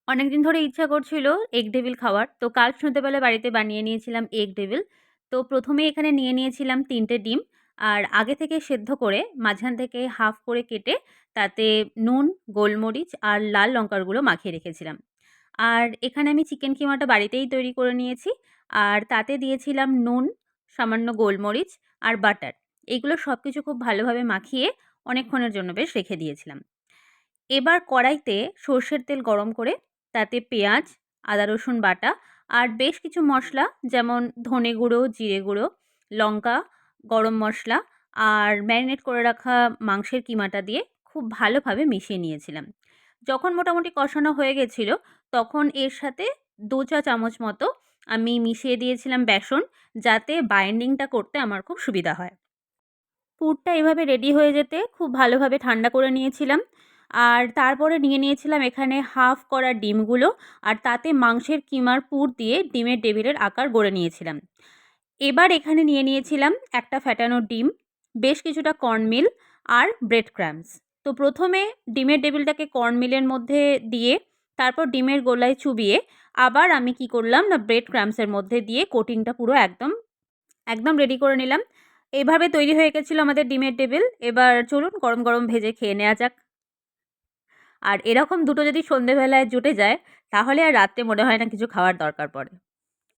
অনেকদিন ধরে ইচ্ছা করছিল এগ ডেভিল খাওয়ার। তো কাল সন্ধ্যেবেলা বাড়িতে বানিয়ে নিয়েছিলাম এগ ডেভিল। তো ১ম এ এখানে নিয়ে নিয়েছিলাম ৩ টে ডিম। আর আগে থেকে সেদ্ধ করে মাঝখান থেকে হাফ করে কেটে তাতে নুন, গোলমরিচ আর লাল লঙ্কার গুঁড়ো মাখিয়ে রেখেছিলাম। আর এখানে আমি চিকেন কিমাটা বাড়িতেই তৈরি করে নিয়েছি। আর তাতে দিয়েছিলাম নুন, সামান্য গোলমরিচ আর বাটার। এগুলো সবকিছু খুব ভালোভাবে মাখিয়ে অনেকক্ষণের জন্য বেশ রেখে দিয়েছিলাম। এবার কড়াইতে সর্ষের তেল গরম করে তাতে পেঁয়াজ, আদা রসুন বাটা আর বেশ কিছু মশলা যেমন ধনে গুঁড়ো, জিরে গুঁড়ো, লঙ্কা, গরম মশলা আর ম্যারিনেট করে রাখা মাংসের কিমাটা দিয়ে খুব ভালোভাবে মিশিয়ে নিয়েছিলাম। যখন মোটামুটি কষানো হয়ে গেছিল, তখন এর সাথে ২ চা চামচ মতো আমি মিশিয়ে দিয়েছিলাম বেসন, যাতে বাইন্ডিংটা করতে আমার খুব সুবিধা হয়। পুরটা এভাবে রেডি হয়ে যেতে খুব ভালোভাবে ঠান্ডা করে নিয়েছিলাম। আর তারপরে নিয়ে নিয়েছিলাম এখানে হাফ করা ডিমগুলো আর তাতে মাংসের কিমার পুর দিয়ে ডিমের ডেভিলের আকার গড়ে নিয়েছিলাম। এবার এখানে নিয়ে নিয়েছিলাম একটা ফ্যাটানো ডিম, বেশ কিছুটা কর্নমিল আর ব্রেড ক্রাম্বস। তো ১ম এ ডিমের ডেভিলটাকে কর্নমিলের মধ্যে দিয়ে তারপর ডিমের গোলায় চুবিয়ে আবার আমি কি করলাম না ব্রেড ক্রাম্বসের মধ্যে দিয়ে কোটিংটা পুরো একদম রেডি করে নিলাম। এভাবে তৈরি হয়ে গেছিল আমাদের ডিমের টেবিল। এবার চলুন গরম, গরম ভেজে খেয়ে নেওয়া যাক। আর এরকম দুটো যদি সন্ধ্যেবেলায় জুটে যায়, তাহলে আর রাত্রে মনে হয় না কিছু খাওয়ার দরকার পড়ে।